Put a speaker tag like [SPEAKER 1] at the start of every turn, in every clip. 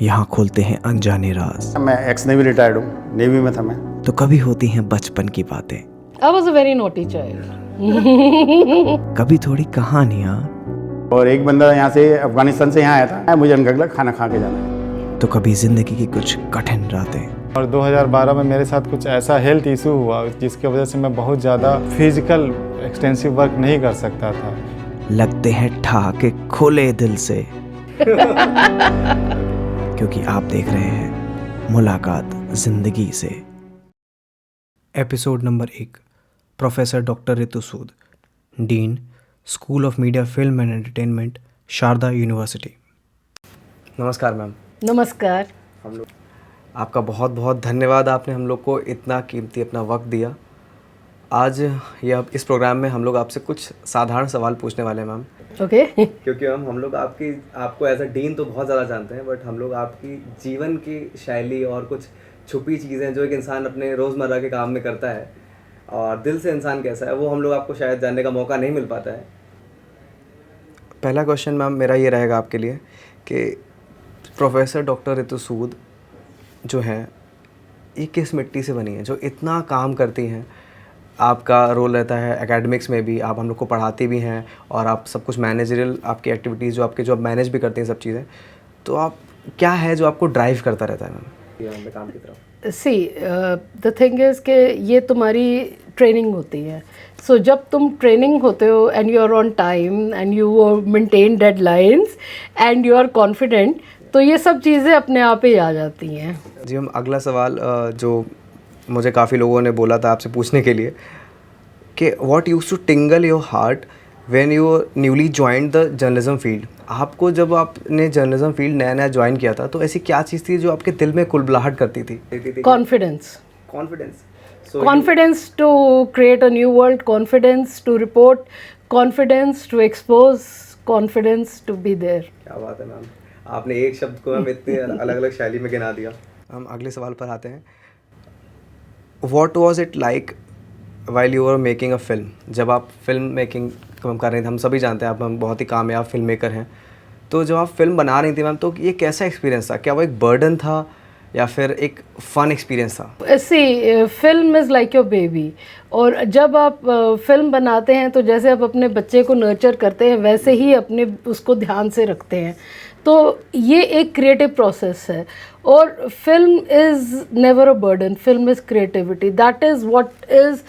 [SPEAKER 1] यहाँ खोलते हैं अनजाने राज।
[SPEAKER 2] मैं एक्स नेवी रिटायर्ड हूँ, नेवी में था मैं।
[SPEAKER 1] तो कभी होती हैं बचपन की बातें,
[SPEAKER 3] I was a very naughty child.
[SPEAKER 1] कभी थोड़ी कहानियाँ,
[SPEAKER 2] और एक बंदा यहाँ से अफगानिस्तान से यहाँ आया था, मुझे अनगगला खाना खा के जाना है।
[SPEAKER 1] तो कभी जिंदगी की कुछ कठिन रातें।
[SPEAKER 4] और 2012 में मेरे साथ कुछ ऐसा हेल्थ इशू हुआ जिसकी वजह से मैं बहुत ज़्यादा फिजिकल एक्सटेंसिव वर्क नहीं कर सकता था।
[SPEAKER 1] लगते हैं ठहाके खोले दिल से क्योंकि आप देख रहे हैं मुलाकात जिंदगी से। Episode number 1, professor doctor Ritu Sood, dean, school of media film and entertainment, Sharda university. नमस्कार मैम।
[SPEAKER 3] नमस्कार।
[SPEAKER 1] आपका बहुत बहुत धन्यवाद, आपने हम लोग को इतना कीमती अपना वक्त दिया। आज यह इस प्रोग्राम में हम लोग आपसे कुछ साधारण सवाल पूछने वाले हैं मैम।
[SPEAKER 3] ओके।
[SPEAKER 1] क्योंकि हम लोग आपको एज अ डीन तो बहुत ज़्यादा जानते हैं, बट हम लोग आपकी जीवन की शैली और कुछ छुपी चीज़ें जो एक इंसान अपने रोज़मर्रा के काम में करता है और दिल से इंसान कैसा है, वो हम लोग आपको शायद जानने का मौका नहीं मिल पाता है। पहला क्वेश्चन मैम मेरा ये रहेगा आपके लिए कि प्रोफेसर डॉक्टर रितु सूद जो है ये किस मिट्टी से बनी है, जो इतना काम करती हैं। आपका रोल रहता है एकेडमिक्स में भी, आप हम लोग को पढ़ाती भी हैं और आप सब कुछ मैनेजरियल आपकी एक्टिविटीज़ जो आप मैनेज भी करती हैं सब चीज़ें, तो आप क्या है जो आपको ड्राइव करता रहता है मैम काम की तरफ?
[SPEAKER 3] सी द थिंग इज़ कि ये तुम्हारी ट्रेनिंग होती है। सो जब तुम ट्रेनिंग होते हो and you are on time and you maintain deadlines and you are confident, तो ये सब चीज़ें अपने आप ही आ जाती हैं।
[SPEAKER 1] जी हम अगला सवाल जो मुझे काफ़ी लोगों ने बोला था आपसे पूछने के लिए कि what used to tingle your heart when you newly joined the journalism field. आपको जब आपने जर्नलिज्म फील्ड नया नया ज्वाइन किया था तो ऐसी क्या चीज़ थी जो आपके दिल में कुलबुलाहट करती थी?
[SPEAKER 3] Confidence.
[SPEAKER 1] Confidence
[SPEAKER 3] to create a new world, confidence to report, confidence to expose, confidence to be there.
[SPEAKER 1] क्या बात है मैम, आपने एक शब्द को मैम इतनी अलग अलग शैली में गिना दिया। हम अगले सवाल पर आते हैं। What was it like while you were making a film? जब आप फिल्म मेकिंग कर रहे थे, हम सभी जानते हैं आप हम बहुत ही कामयाब फिल्म मेकर हैं, तो जब आप फिल्म बना रही थी मैम तो ये कैसा एक्सपीरियंस था? क्या वो एक बर्डन था या फिर एक फ़न एक्सपीरियंस था?
[SPEAKER 3] ऐसी film is like your baby, और जब आप फिल्म बनाते हैं तो जैसे आप अपने बच्चे को नर्चर करते हैं वैसे ही अपने उसको ध्यान से रखते हैं। तो ये एक क्रिएटिव प्रोसेस है और film is never a burden, film is creativity, that is what is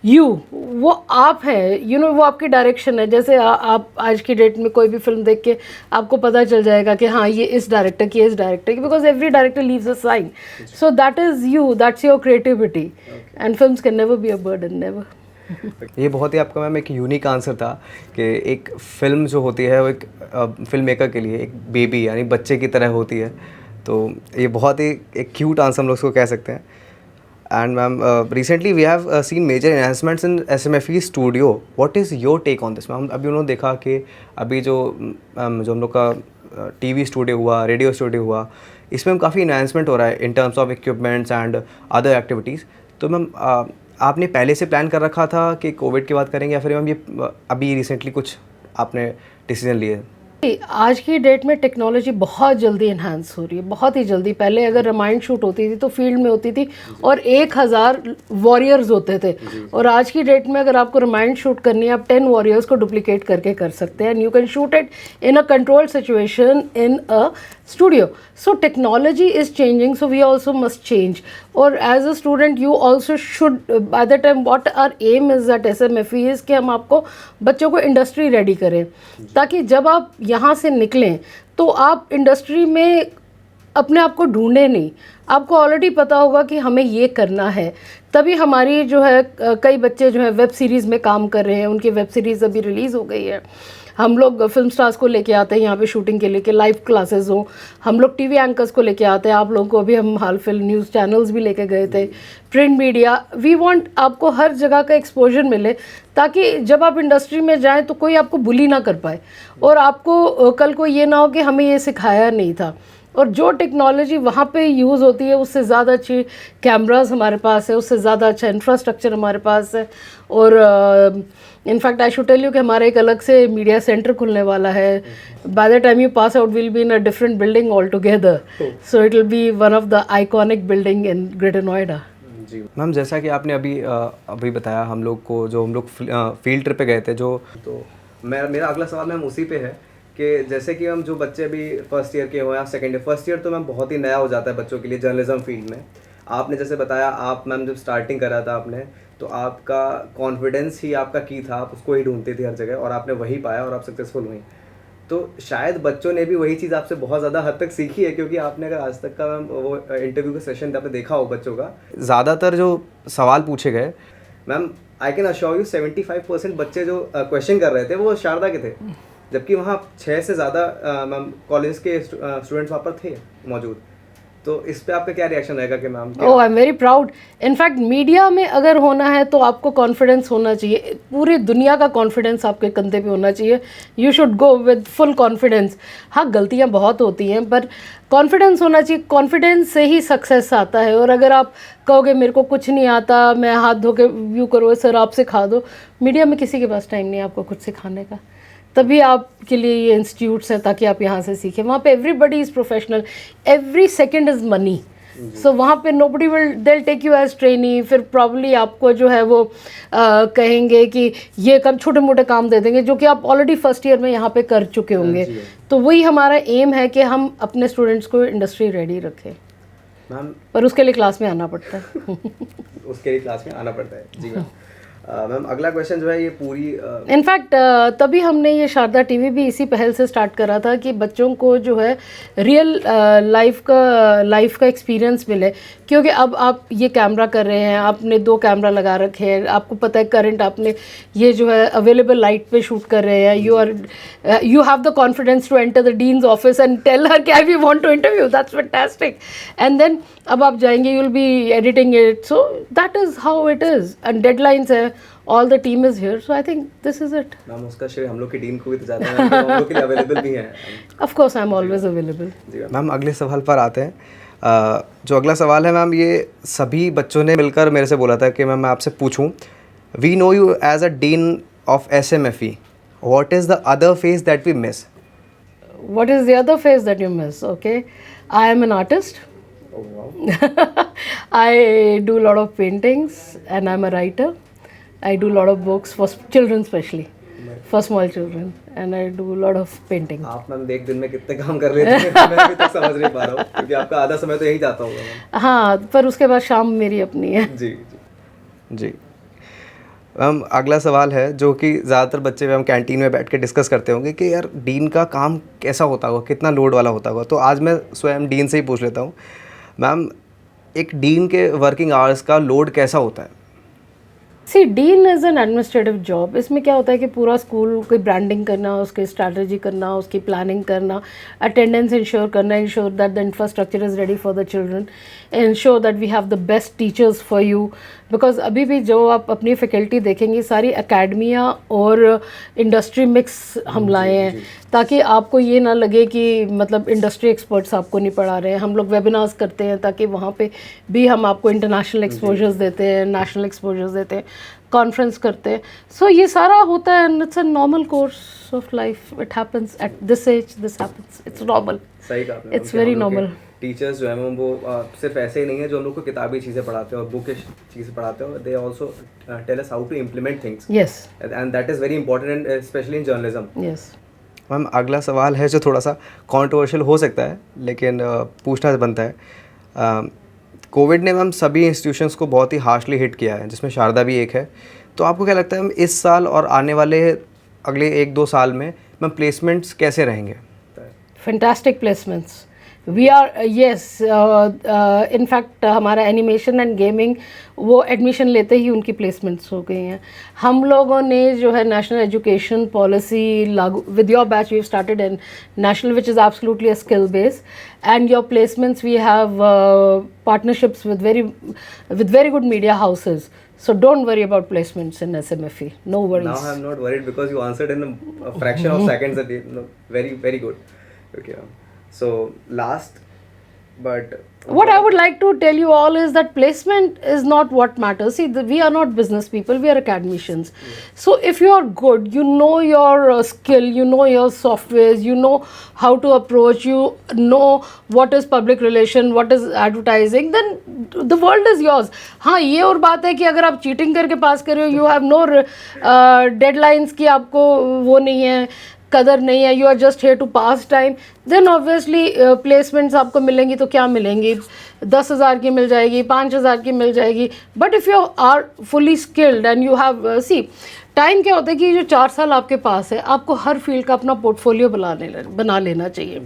[SPEAKER 3] you. वो आप है, यू नो, वो आपकी डायरेक्शन है। जैसे आप आज की डेट में कोई भी फिल्म देख के आपको पता चल जाएगा कि हाँ ये इस डायरेक्टर की, इस डायरेक्टर की, because every director leaves a sign. So that is you, that's your creativity, and films can never be a burden, never.
[SPEAKER 1] ये बहुत ही आपका मैम एक यूनिक आंसर था कि एक फ़िल्म जो होती है वो एक फिल्म मेकर के लिए एक बेबी यानी बच्चे की तरह होती है। तो ये बहुत ही एक क्यूट आंसर हम लोग उसको कह सकते हैं। And ma'am recently we have seen major enhancements in SMFE studio, what is your take on this ma'am? अभी उन्होंने देखा कि अभी जो हम लोग का TV स्टूडियो हुआ, रेडियो स्टूडियो हुआ, इसमें काफ़ी एनहांसमेंट हो रहा है in terms of equipments and other activities. तो मैम आपने पहले से प्लान कर रखा था कि कोविड के बाद करेंगे या फिर मैम ये अभी रिसेंटली कुछ आपने डिसीजन लिए?
[SPEAKER 3] आज की डेट में टेक्नोलॉजी बहुत जल्दी इन्हांस हो रही है, बहुत ही जल्दी। पहले अगर रामायण शूट होती थी तो फील्ड में होती थी और 1000 वॉरियर्स होते थे, और आज की डेट में अगर आपको रामायण शूट करनी है आप 10 वॉरियर्स को डुप्लीकेट करके कर सकते हैं, and you can shoot it in a controlled situation in a studio. So technology is changing, so we also must change. Or as a student you also should, by the time what our aim is at SMFE is कि हम आपको बच्चों को industry ready करें, ताकि जब आप यहाँ से निकलें तो आप इंडस्ट्री में अपने आप को ढूंढे नहीं, आपको ऑलरेडी पता होगा कि हमें ये करना है। तभी हमारी जो है कई बच्चे जो है वेब सीरीज़ में काम कर रहे हैं, उनकी वेब सीरीज़ अभी रिलीज़ हो गई है। हम लोग फिल्म स्टार्स को लेके आते हैं यहाँ पे शूटिंग के लिए कि लाइव क्लासेस हो, हम लोग टीवी एंकर्स को लेके आते हैं, आप लोगों को अभी हम हाल फिल्म न्यूज़ चैनल्स भी लेके गए थे, प्रिंट मीडिया। वी वांट आपको हर जगह का एक्सपोजर मिले ताकि जब आप इंडस्ट्री में जाएं तो कोई आपको बुली ना कर पाए और आपको कल को ये ना हो कि हमें ये सिखाया नहीं था। और जो टेक्नोलॉजी वहाँ पे यूज़ होती है उससे ज़्यादा अच्छी कैमरास हमारे पास है, उससे ज़्यादा अच्छा इंफ्रास्ट्रक्चर हमारे पास है, और in fact I should tell you कि हमारा एक अलग से मीडिया सेंटर खुलने वाला है. By the time you pass out will be in a different building all together. So it will be one of the iconic building in greater Noida.
[SPEAKER 1] जी ma'am, जैसा कि आपने अभी बताया हम लोग को, जो हम लोग फील्ड ट्रिप पे गए थे, जो तो मेरा अगला सवाल मैम उसी पे है कि जैसे कि हम जो बच्चे अभी फर्स्ट ईयर के हो या सेकंड ईयर, फर्स्ट ईयर तो मैम बहुत ही नया हो जाता है बच्चों के लिए जर्नलिज्म फील्ड में. आपने जैसे बताया, आप मैम जब स्टार्टिंग करा था आपने, तो आपका कॉन्फिडेंस ही आपका की था, आप उसको ही ढूंढती थी हर जगह और आपने वही पाया और आप सक्सेसफुल हुई. तो शायद बच्चों ने भी वही चीज़ आपसे बहुत ज़्यादा हद तक सीखी है, क्योंकि आपने अगर आज तक का मैम वो इंटरव्यू का सेशन आपने देखा हो बच्चों का, ज़्यादातर जो सवाल पूछे गए ma'am, I can assure you 75% बच्चे जो क्वेश्चन कर रहे थे वो शारदा के थे, जबकि वहाँ 6 से ज़्यादा मैम कॉलेज के स्टूडेंट्स वहाँ पर थे मौजूद. तो इस पे आपका क्या रिएक्शन रहेगा कि ma'am?
[SPEAKER 3] Oh, I am very proud. In fact media में अगर होना है तो आपको कॉन्फिडेंस होना चाहिए, पूरी दुनिया का कॉन्फिडेंस आपके कंधे पे होना चाहिए. You should go with full confidence. हाँ, गलतियाँ बहुत होती हैं, पर कॉन्फिडेंस होना चाहिए. कॉन्फिडेंस से ही सक्सेस आता है. और अगर आप कहोगे मेरे को कुछ नहीं आता, मैं हाथ धो के व्यू करो सर, आप सिखा दो, मीडिया में किसी के पास टाइम नहीं है आपको कुछ सिखाने का. तभी आपके लिए ये इंस्टीट्यूट्स हैं ताकि आप यहाँ से सीखें. वहाँ पे everybody is professional, every second is money. So वहाँ पे नोबडी विल दिल टेक यू एज ट्रेनी. फिर प्रॉब्ली आपको जो है वो कहेंगे कि ये कम छोटे मोटे काम दे देंगे जो कि आप ऑलरेडी फर्स्ट ईयर में यहाँ पे कर चुके होंगे. तो वही हमारा एम है कि हम अपने स्टूडेंट्स को इंडस्ट्री रेडी रखें.
[SPEAKER 1] मैम
[SPEAKER 3] पर उसके लिए क्लास में आना पड़ता है.
[SPEAKER 1] उसके लिए क्लास में आना पड़ता है. जी मैम. मैम अगला क्वेश्चन जो है ये पूरी
[SPEAKER 3] इनफैक्ट तभी हमने ये शारदा टीवी भी इसी पहल से स्टार्ट करा था कि बच्चों को जो है रियल लाइफ का एक्सपीरियंस मिले. क्योंकि अब आप ये कैमरा कर रहे हैं, आपने 2 कैमरा लगा रखे हैं, आपको पता है करंट, आपने ये जो है अवेलेबल लाइट पे शूट कर रहे हैं. You have the confidence to enter the dean's office and tell her कि I want to interview, that's fantastic. And then अब आप जाएंगे, you will be editing it. So that is how it is. And deadlines है, all the team is here, so I think this is it.
[SPEAKER 1] Ma'am उसका श्रेय हम लोग की team को भी तो जाता है, हम लोग के लिए अवेलेबल भी हैं.
[SPEAKER 3] Of course I'm always available.
[SPEAKER 1] जी मैम, अगले सवाल पर आते हैं. जो अगला सवाल है मैम, ये सभी बच्चों ने मिलकर मेरे से बोला था कि मैम मैं आपसे पूछूं, we know you as a dean of SMFE, what is the other phase that we miss?
[SPEAKER 3] What is the other phase that you miss? Okay, I am an artist.
[SPEAKER 1] Oh wow.
[SPEAKER 3] I do a lot of paintings and I'm a writer. I do a lot of books for children, especially for small children, and I do a lot of painting.
[SPEAKER 1] आप ma'am एक दिन में कितने काम कर लेते हैं मैं अभी तक समझ नहीं पा रहा हूँ, क्योंकि आपका आधा समय तो यही जाता होगा मैम.
[SPEAKER 3] हाँ, पर उसके बाद शाम मेरी अपनी है.
[SPEAKER 1] जी जी जी. मैम अगला सवाल है जो कि ज़्यादातर बच्चे हम कैंटीन में बैठ के डिस्कस करते होंगे कि यार डीन का काम कैसा होता होगा, कितना लोड वाला होता होगा. तो आज मैं स्वयं डीन से ही पूछ लेता हूँ. मैम, एक डीन के वर्किंग आवर्स का लोड कैसा होता है?
[SPEAKER 3] See, dean is an administrative job. इसमें क्या होता है कि पूरा स्कूल की ब्रांडिंग करना, उसकी स्ट्रैटेजी करना, उसकी प्लानिंग करना, अटेंडेंस इंश्योर करना, ensure that the infrastructure is ready for the children, ensure that we have the best teachers for you. Because अभी भी जो आप अपनी फैकल्टी देखेंगी सारी अकेडमिया और इंडस्ट्री मिक्स हम लाए हैं, ताकि आपको ये ना लगे कि मतलब इंडस्ट्री एक्सपर्ट्स आपको नहीं पढ़ा रहे हैं. हम लोग वेबिनार्स करते हैं ताकि वहाँ पे भी हम आपको इंटरनेशनल एक्सपोजर्स देते हैं, नेशनल एक्सपोजर्स देते हैं, कॉन्फ्रेंस करते हैं. सो ये सारा होता है and it's a normal course of life. It happens at this age, this happens, it's normal.
[SPEAKER 1] सही कहा आपने.
[SPEAKER 3] It's very normal.
[SPEAKER 1] टीचर्स जो हैं वो सिर्फ ऐसे ही नहीं है जो हम लोग को किताबी चीज़ें पढ़ाते हैं और बुकिश चीज़ें पढ़ाते हैं, they also tell us how to implement things.
[SPEAKER 3] Yes,
[SPEAKER 1] and that is very important, and specially in journalism.
[SPEAKER 3] Yes.
[SPEAKER 1] Ma'am अगला सवाल है जो थोड़ा सा कंट्रोवर्शियल हो सकता है, लेकिन पूछना बनता है. कोविड ने मैम सभी इंस्टीट्यूशंस को बहुत ही हार्शली हिट किया है, जिसमें शारदा भी एक है. तो आपको क्या लगता है मैम, इस साल और आने वाले अगले 1-2 साल में मैम प्लेसमेंट्स कैसे रहेंगे?
[SPEAKER 3] Fantastic placements. We are yes, in fact हमारा एनिमेशन एंड गेमिंग वो एडमिशन लेते ही उनकी प्लेसमेंट्स हो गई हैं. हम लोगों ने जो है नेशनल एजुकेशन पॉलिसी लागू with your batch, we started in national which is absolutely a skill base, and your placements we have partnerships with very good media houses. So don't worry about placements in SMFE. No worries.
[SPEAKER 1] Now I'm not worried because you answered in a fraction of seconds. No, very very good. Okay. So but
[SPEAKER 3] What I would like to tell you all is that placement is not what matters. See, we are not business people, we are academicians. So if you are good, you know your skill, you know your softwares, you know how to approach, you know what is public relation, what is advertising, then the world is yours. हाँ, ये और बात है कि अगर आप cheating करके पास कर रहे हो, you have no deadlines कि आपको वो नहीं है, कदर नहीं है, you are just here to pass time, then obviously placements आपको मिलेंगी तो क्या मिलेंगी, 10,000 की मिल जाएगी, 5,000 की मिल जाएगी. But if you are fully skilled and you have see time, क्या होता है कि जो 4 साल आपके पास है, आपको हर फील्ड का अपना पोर्टफोलियो बना लेना चाहिए.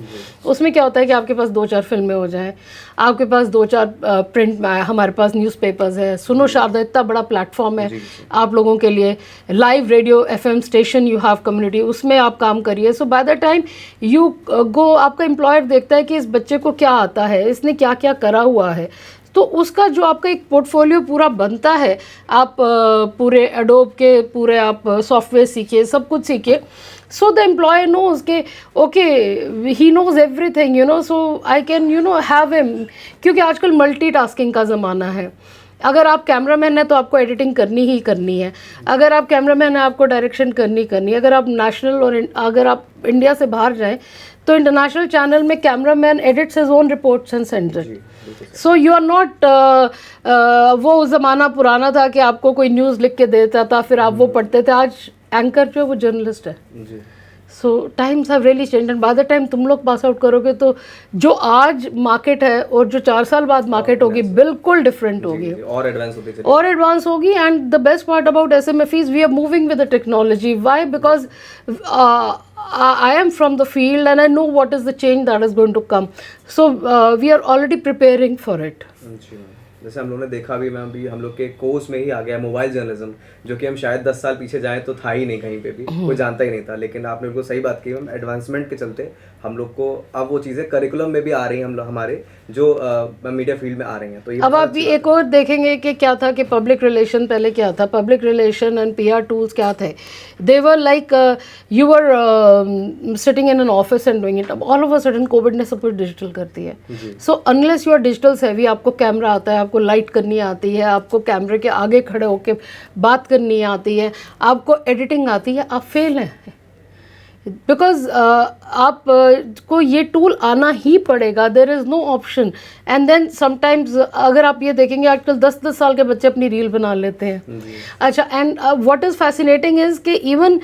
[SPEAKER 3] उसमें क्या होता है कि आपके पास 2-4 फिल्में हो जाएं, आपके पास 2-4 प्रिंट में, हमारे पास न्यूज़पेपर्स है, सुनो शारदा इतना बड़ा प्लेटफॉर्म है आप लोगों के लिए, live radio FM station you have community, उसमें आप काम करिए. So by the time you go, आपका एम्प्लॉयर देखता है कि इस बच्चे को क्या आता है, इसने क्या क्या करा हुआ है, तो उसका जो आपका एक पोर्टफोलियो पूरा बनता है, आप पूरे एडोब के पूरे आप सॉफ्टवेयर सीखिए, सब कुछ सीखिए. सो द एम्प्लॉयर नोज के okay he knows everything, you know, so I can you know have him, क्योंकि आजकल मल्टीटास्किंग का ज़माना है. अगर आप कैमरामैन हैं तो आपको एडिटिंग करनी ही करनी है, अगर आप कैमरामैन हैं आपको डायरेक्शन करनी है, अगर आप नेशनल और अगर आप इंडिया से बाहर जाएं तो इंटरनेशनल चैनल में cameraman edits his own reports and sends it. So you are not, वो ज़माना पुराना था कि आपको कोई न्यूज़ लिख के देता था, फिर आप वो पढ़ते थे. आज एंकर जो है वो जर्नलिस्ट है. So times have really change and by the time तुम लोग पास आउट करोगे तो जो आज मार्केट है और जो 4 साल बाद मार्केट होगी बिल्कुल डिफरेंट होगी,
[SPEAKER 1] और एडवांस होती है,
[SPEAKER 3] और एडवांस होगी. And the best part about SMFEs, we are moving with the technology. Why? Because I am from the field and I know what is the change that is going to come. So we are already preparing for it.
[SPEAKER 1] जैसे हम लोगों ने देखा भी, ma'am, अभी हम लोग के कोर्स में ही आ गया मोबाइल जर्नलिज्म, जो कि हम शायद 10 साल पीछे जाएं तो था ही नहीं, कहीं पे भी कोई जानता ही नहीं था. लेकिन आपने बिल्कुल सही बात की मैम, एडवांसमेंट के चलते हम लोग को अब वो चीज़ें करिकुलम में भी आ रही हैं, हम लोग हमारे जो मीडिया फील्ड में आ रही हैं. तो ये
[SPEAKER 3] अब आप भी एक और देखेंगे कि क्या था कि पब्लिक रिलेशन पहले क्या था, public relation and PR tools क्या थे, they were like you were sitting in an office and doing it. अब all of a sudden covid ने सब कुछ डिजिटल कर दिया है. So unless you are digital savvy, आपको कैमरा आता है, आपको लाइट करनी आती है, आपको कैमरे के आगे खड़े होकर बात करनी आती है, आपको एडिटिंग आती है, आप फेल हैं. बिकॉज आप को ये टूल आना ही पड़ेगा, there is no option. And then sometimes अगर आप ये देखेंगे आजकल 10-10 साल के बच्चे अपनी रील बना लेते हैं. अच्छा, and what is fascinating is कि इवन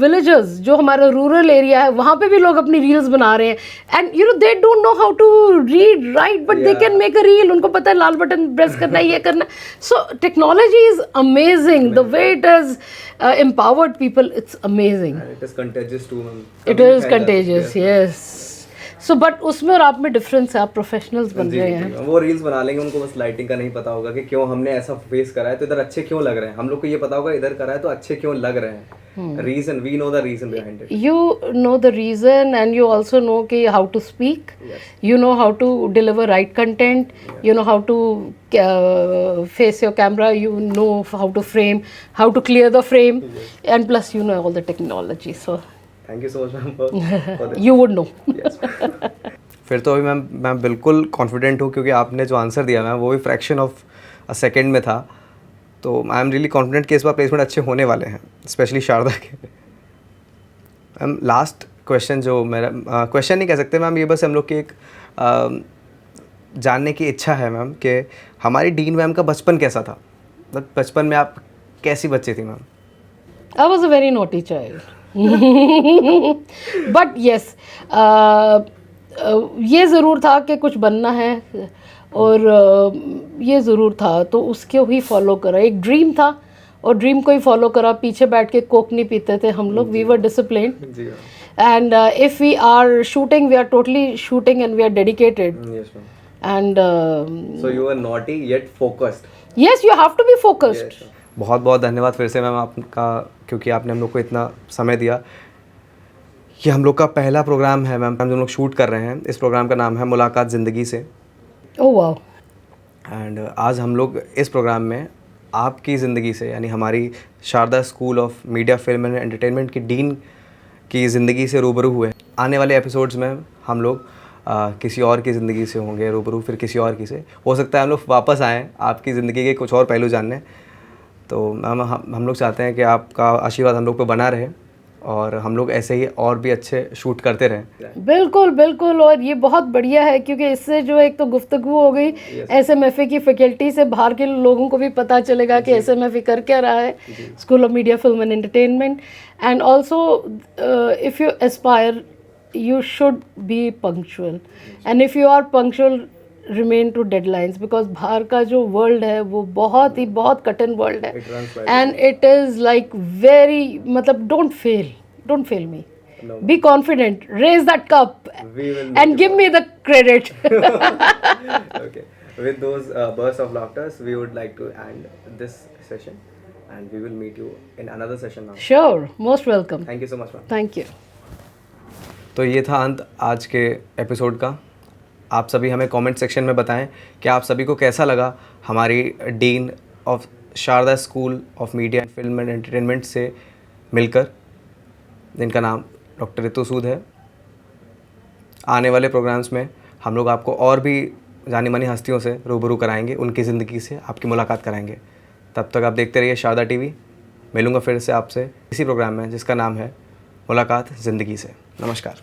[SPEAKER 3] विलेजर्स जो हमारा रूरल एरिया है वहाँ पे भी लोग अपनी रील्स बना रहे हैं. And you know they don't know how to read write, but they can make a reel. उनको पता है लाल बटन प्रेस करना है, ये करना है. So technology is amazing, the way it is empowered people, it's amazing.
[SPEAKER 1] And it is contagious too, ma'am.
[SPEAKER 3] It is contagious, yes. So but उसमें और आप में डिफरेंस है, आप प्रोफेशनल्स बन रहे हैं.
[SPEAKER 1] वो रील्स बना लेंगे, उनको बस लाइटिंग का नहीं पता होगा कि क्यों हमने ऐसा फेस करा है तो इधर अच्छे क्यों लग रहे हैं. हम लोग को ये पता होगा इधर करा है तो अच्छे क्यों लग रहे हैं. Reason, we know the reason behind it.
[SPEAKER 3] You know the reason and you also know कि how to speak. You know how to deliver right content. You know how to face your camera. You know how to frame, how to clear the frame, and plus you know all the technology. So
[SPEAKER 1] thank you so much ma'am for this.
[SPEAKER 3] you would know.
[SPEAKER 1] फिर तो अभी मैं बिल्कुल confident हूँ, क्योंकि आपने जो answer दिया मैम वो भी फ्रैक्शन ऑफ अ सेकेंड में था. तो आई एम रियली कॉन्फिडेंट कि इस बार प्लेसमेंट अच्छे होने वाले हैं, स्पेशली शारदा के. मैम लास्ट क्वेश्चन, जो मेरा क्वेश्चन नहीं कह सकते मैम, ये बस हम लोग की एक जानने की इच्छा है मैम कि हमारी डीन मैम का बचपन कैसा था. बचपन में आप कैसी बच्ची थी ma'am?
[SPEAKER 3] I was a very naughty child. But yes, ये ज़रूर था कि कुछ बनना है, और ये ज़रूर था तो उसके ही फॉलो करा. एक ड्रीम था और ड्रीम को ही फॉलो करा. पीछे बैठ के कोक नहीं पीते थे हम लोग. We were disciplined, and if we are shooting, we are totally shooting and we are dedicated. And
[SPEAKER 1] so you are naughty yet focused.
[SPEAKER 3] Yes, you have to be focused.
[SPEAKER 1] बहुत बहुत धन्यवाद फिर से मैम आपका, क्योंकि आपने हम लोग को इतना समय दिया. ये हम लोग का पहला प्रोग्राम है मैम, हम लोग शूट कर रहे हैं. इस प्रोग्राम का नाम है मुलाकात ज़िंदगी से.
[SPEAKER 3] Oh wow.
[SPEAKER 1] एंड आज हम लोग इस प्रोग्राम में आपकी ज़िंदगी से, यानी हमारी Sharda school of media film and entertainment की डीन की ज़िंदगी से रूबरू हुए. आने वाले एपिसोड्स में हम लोग किसी और की ज़िंदगी से होंगे रूबरू, फिर किसी और की से। हो सकता है हम लोग वापस आएँ आपकी ज़िंदगी के कुछ और पहलू जानने। तो मैम हम लोग चाहते हैं कि आपका आशीर्वाद हम लोग पे बना रहे और हम लोग ऐसे ही और भी अच्छे शूट करते रहें।
[SPEAKER 3] बिल्कुल बिल्कुल, और ये बहुत बढ़िया है क्योंकि इससे जो एक तो गुफ्तगू हो गई एसएमएफए की फैकल्टी से, बाहर के लोगों को भी पता चलेगा कि एसएमएफए कर क्या रहा है, school of media film and entertainment. And also if you Aspire you should be punctual, and if you are punctual remain to deadlines, because बाहर का जो वर्ल्ड है वो बहुत कठिन वर्ल्ड है, and it is like very मतलब don't fail me.
[SPEAKER 1] No.
[SPEAKER 3] Be confident, raise that cup
[SPEAKER 1] We will
[SPEAKER 3] and give me the credit.
[SPEAKER 1] Okay, with those bursts of laughter we would like to end this session and we will meet you in another session now.
[SPEAKER 3] Sure, most welcome.
[SPEAKER 1] Thank you so much, ma'am.
[SPEAKER 3] Thank you.
[SPEAKER 1] तो ये था अंत आज के episode का। आप सभी हमें कमेंट सेक्शन में बताएं कि आप सभी को कैसा लगा हमारी dean of Sharda school of media film and entertainment से मिलकर, जिनका नाम डॉक्टर रितु सूद है। आने वाले प्रोग्राम्स में हम लोग आपको और भी जानी मानी हस्तियों से रूबरू कराएंगे, उनकी ज़िंदगी से आपकी मुलाकात कराएंगे। तब तक आप देखते रहिए शारदा टीवी। मिलूँगा फिर से आपसे इसी प्रोग्राम में जिसका नाम है मुलाकात ज़िंदगी से। नमस्कार।